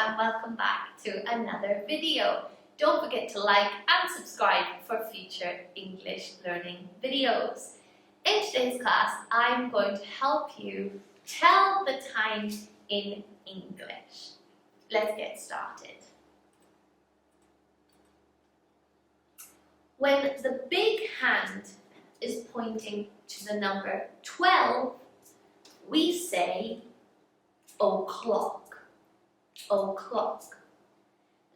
and welcome back to another video. Don't forget to like and subscribe for future English learning videos. In today's class, I'm going to help you tell the time in English. Let's get started. When the big hand is pointing to the number 12, we say o'clock, o'clock.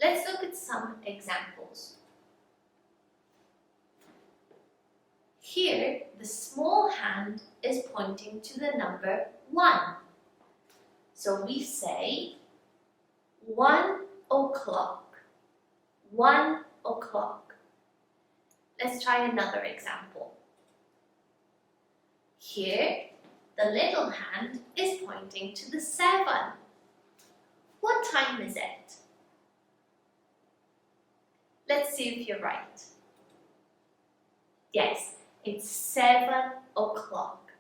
Let's look at some examples. Here, the small hand is pointing to the number 1. So we say 1 o'clock, 1 o'clock. Let's try another example. Here, the little hand is pointing to the 7. What time is it? Let's see if you're right. Yes, it's 7 o'clock.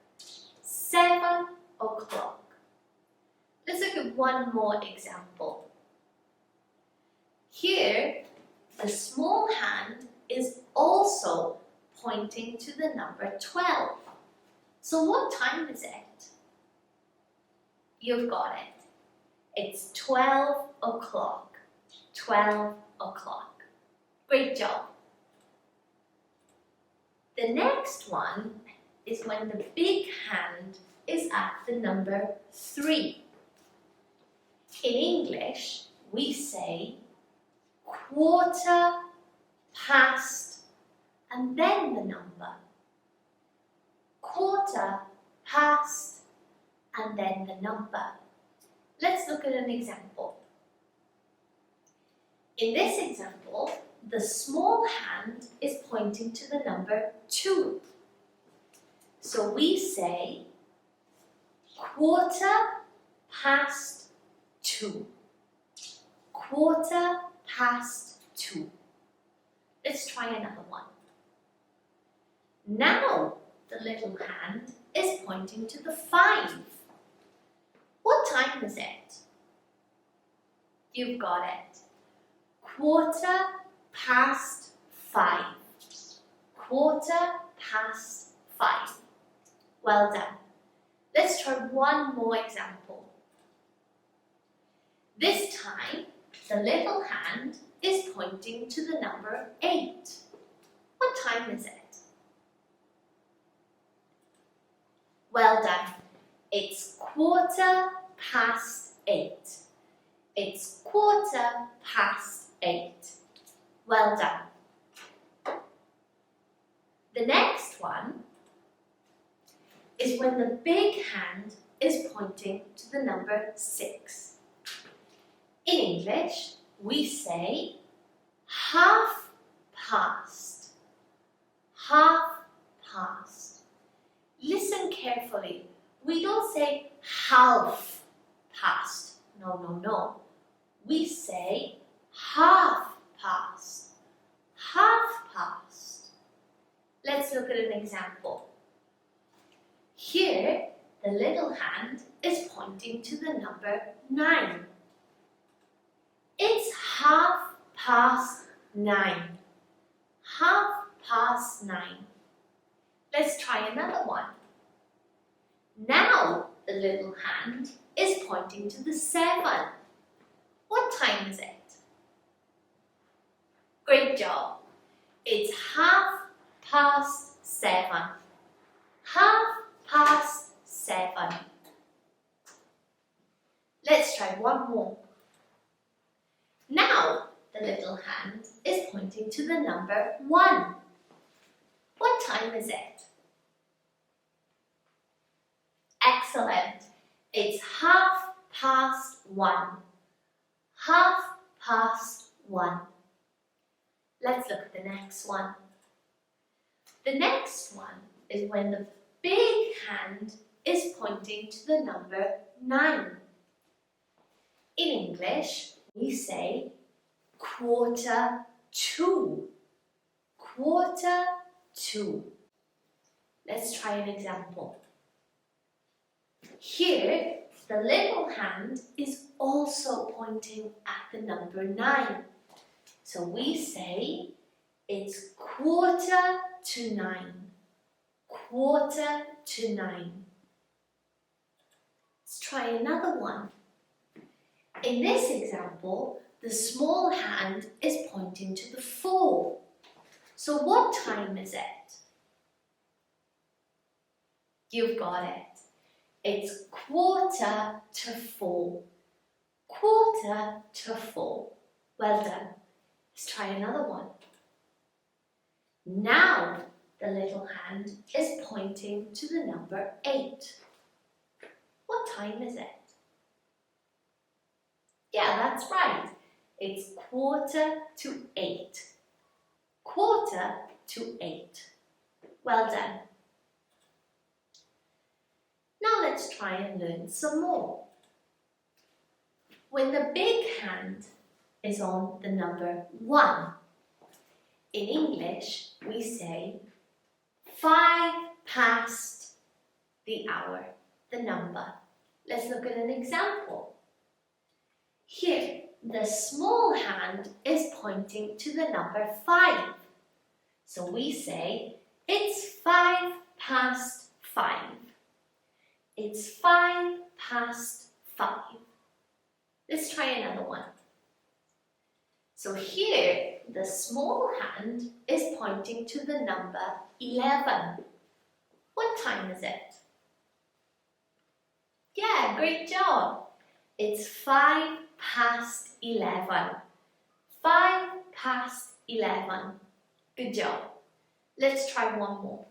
7 o'clock. Let's look at one more example. Here, the small hand is also pointing to the number 12. So what time is it? You've got it. It's 12 o'clock. 12 o'clock. Great job. The next one is when the big hand is at the number 3. In English, we say 1/4 past and then the number. 1/4 past and then the number. Let's look at an example. In this example, the small hand is pointing to the number 2. So we say 1/4 past 2. 1/4 past 2. Let's try another one. Now the little hand is pointing to the 5. What time is it? You've got it. 1/4 past 5. 1/4 past 5. Well done. Let's try one more example. This time, the little hand is pointing to the number 8. What time is it? Well done. It's 1/4 past 8. It's 1/4 past 8. Well done. The next one is when the big hand is pointing to the number 6. In English, we say 1/2 past. 1/2 past. Listen carefully. We don't say 1/2 past. No, no, no. We say 1/2 past. 1/2 past. Let's look at an example. Here, the little hand is pointing to the number 9. It's 1/2 past 9. 1/2 past 9. Let's try another one. Now the little hand is pointing to the 7. What time is it? Great job. It's 1/2 past 7. 1/2 past 7. Let's try one more. Now the little hand is pointing to the number 1. What time is it? Excellent. It's 1/2 past 1. 1/2 past 1. Let's look at the next one. The next one is when the big hand is pointing to the number 9. In English, we say 1/4 to. 1/4 to. Let's try an example. Here, the little hand is also pointing pointing at the number 9. So we say it's 8:45. 8:45. Let's try another one. In this example, the small hand is pointing to the 4. So what time is it? You've got it. It's 4:45. 4:45. Well done. Let's try another one. Now the little hand is pointing to the number 8. What time is it? Yeah, that's right. It's 7:45. 7:45. Well done. Now let's try and learn some more. When the big hand is on the number 1, in English we say 5 past the hour, the number. Let's look at an example. Here, the small hand is pointing to the number 5. So we say, it's 5 past 5. It's 5 past 5. Let's try another one. So here, the small hand is pointing to the number 11. What time is it? Yeah, great job. It's 5 past 11. 5 past 11. Good job. Let's try one more.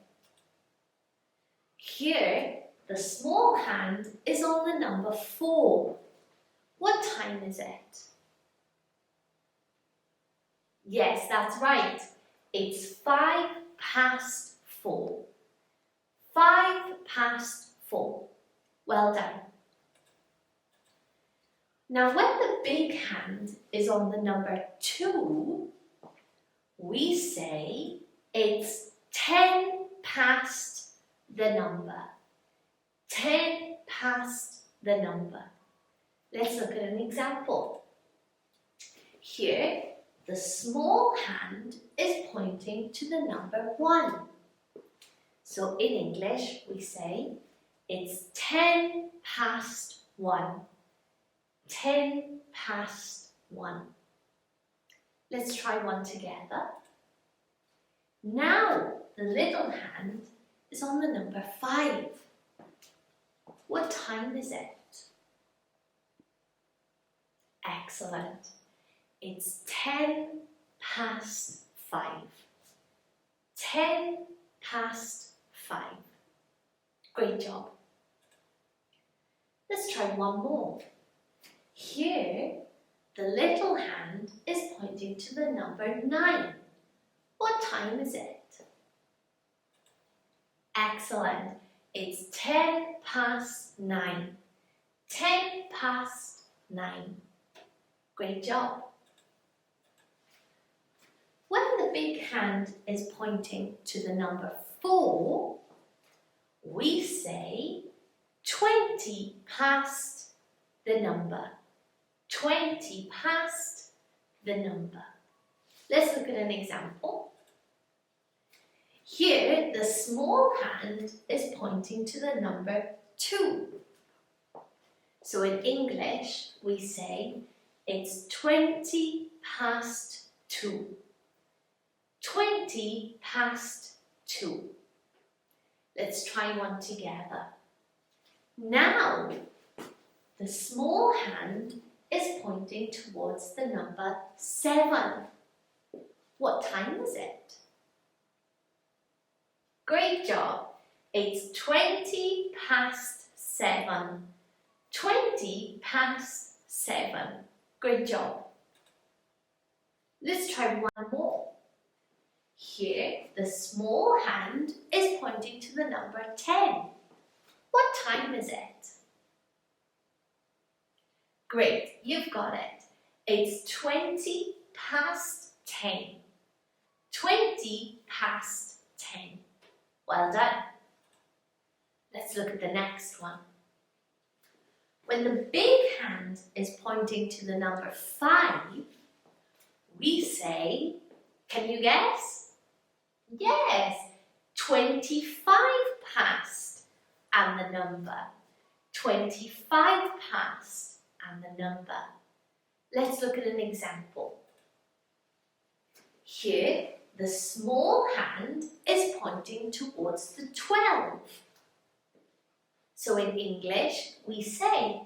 Here, the small hand is on the number 4. What time is it? Yes, that's right. It's 5 past 4. 5 past 4. Well done. Now, when the big hand is on the number 2, we say it's 10 past the number. 10 past the number. Let's look at an example. Here, the small hand is pointing to the number 1. So in English, we say it's 10 past 1. 10 past 1. Let's try one together. Now the little hand is on the number 5. What time is it? Excellent. It's 10 past 5. 10 past 5. Great job. Let's try one more. Here, the little hand is pointing to the number 9. What time is it? Excellent. It's 10 past 9. 10 past 9. Great job. When the big hand is pointing to the number 4, we say 20 past the number. 20 past the number. Let's look at an example. Here, the small hand is pointing to the number 2. So in English, we say it's 20 past 2. 20 past 2. Let's try one together. Now, the small hand is pointing towards the number 7. What time is it? Great job. It's 20 past 7. 20 past 7. Great job. Let's try one more. Here, the small hand is pointing to the number 10. What time is it? Great, you've got it. It's 20 past 10. 20 past 10. Well done. Let's look at the next one. When the big hand is pointing to the number 5, we say, can you guess? Yes, 25 past and the number. 25 past and the number. Let's look at an example. Here, the small hand is pointing towards the 12. So in English, we say,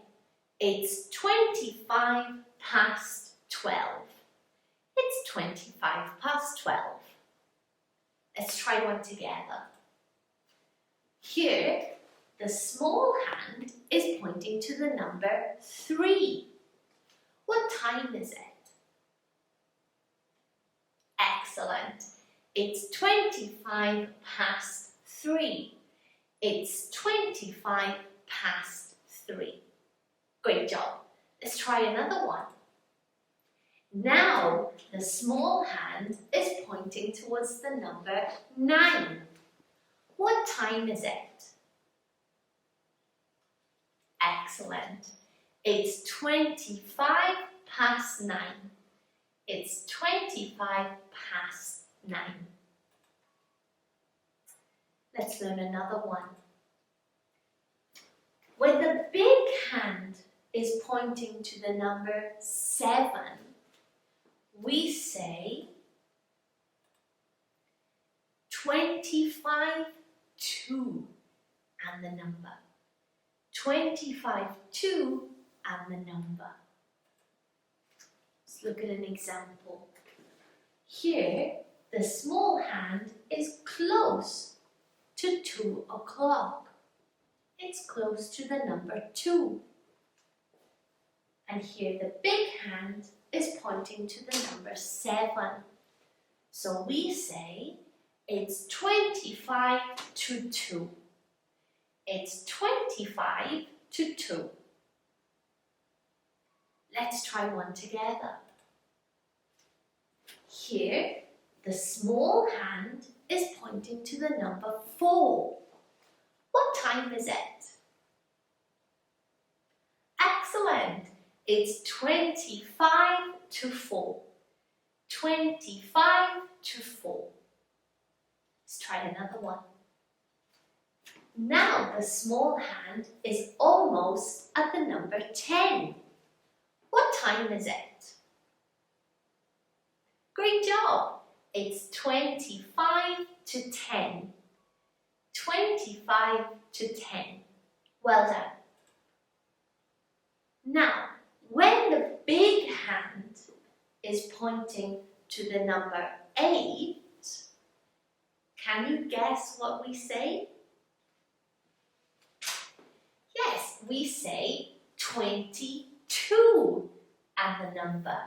it's 25 past 12. It's 25 past 12. Let's try one together. Here, the small hand is pointing to the number 3. What time is it? Excellent. It's 25 past 3. It's 25 past 3. Great job. Let's try another one. Now, the small hand is pointing towards the number 9. What time is it? Excellent. It's 25 past 9. It's 25 past 9. Let's learn another one. When the big hand is pointing to the number 7, we say 25 2 and the number. 25 2 and the number. Let's look at an example. Here, the small hand is close to 2 o'clock. It's close to the number 2. And here the big hand is pointing to the number 7. So we say it's 25 to 2. It's 25 to 2. Let's try one together. Here, the small hand is pointing to the number 4. What time is it? Excellent! It's 25 to 4. 25 to 4. Let's try another one. Now the small hand is almost at the number 10. What time is it? Great job! It's 25 to 10. 25 to 10. Well done. Now, when the big hand is pointing to the number 8, can you guess what we say? Yes, we say 22 and the number.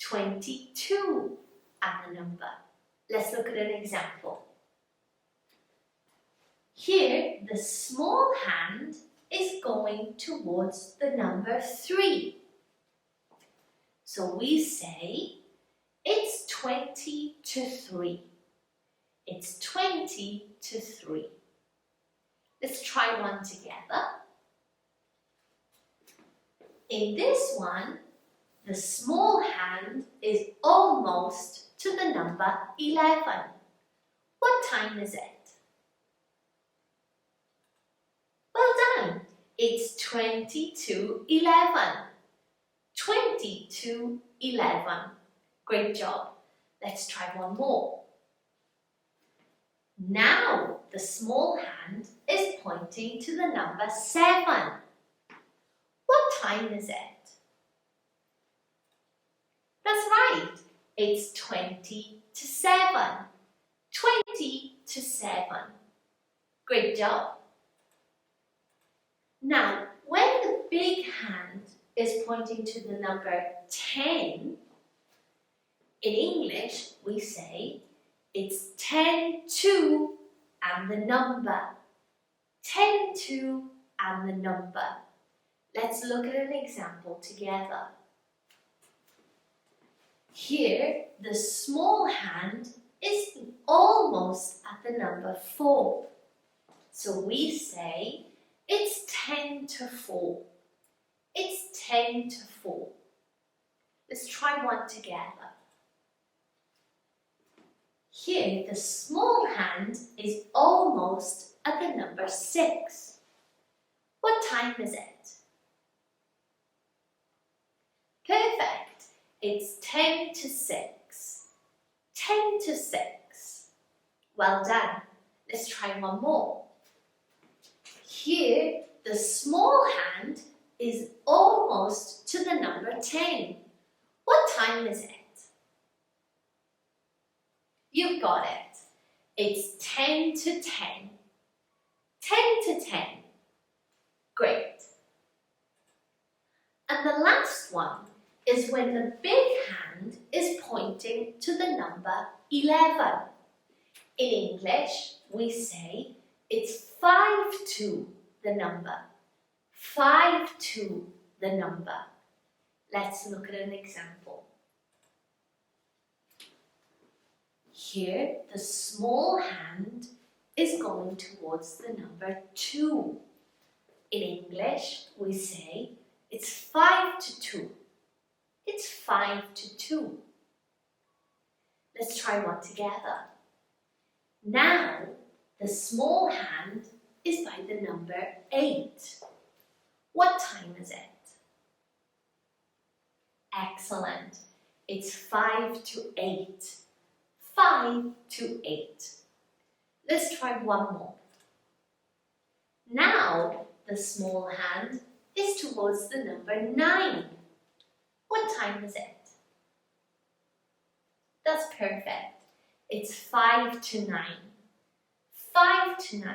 22 and the number. Let's look at an example. Here, the small hand is going towards the number 3. So we say it's 20 to 3. It's 20 to 3. Let's try one together. In this one, the small hand is almost to the number 11. What time is it? Well done! It's 20 to 11. 20 to 11. Great job. Let's try one more. Now the small hand is pointing to the number 7. What time is it? That's right. It's 20 to 7. 20 to 7. Great job. Now, when the big hand is pointing to the number 10, in English we say it's 10 to and the number. 10 to and the number. Let's look at an example together. Here, the small hand is almost at the number 4. So we say it's 10 to 4. It's 10 to 4. Let's try one together. Here, the small hand is almost at the number 6. What time is it? Perfect. It's 10 to 6. 10 to 6. Well done. Let's try one more. Here, the small hand is almost to the number 10. What time is it? You've got it. It's 10 to 10. 10 to 10. Great. And the last one is when the big hand is pointing to the number 11. In English, we say it's 5 to the number. 5 to the number. Let's look at an example. Here, the small hand is going towards the number 2. In English, we say it's 5 to 2. It's 5 to 2. Let's try one together. Now, the small hand is by the number 8. What time is it? Excellent. It's 5 to 8. 5 to 8. Let's try one more. Now, the small hand is towards the number 9. What time is it? That's perfect. It's 5 to 9. 5 to 9.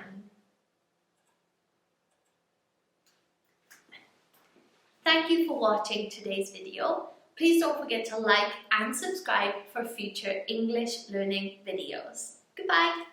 Thank you for watching today's video. Please don't forget to like and subscribe for future English learning videos. Goodbye.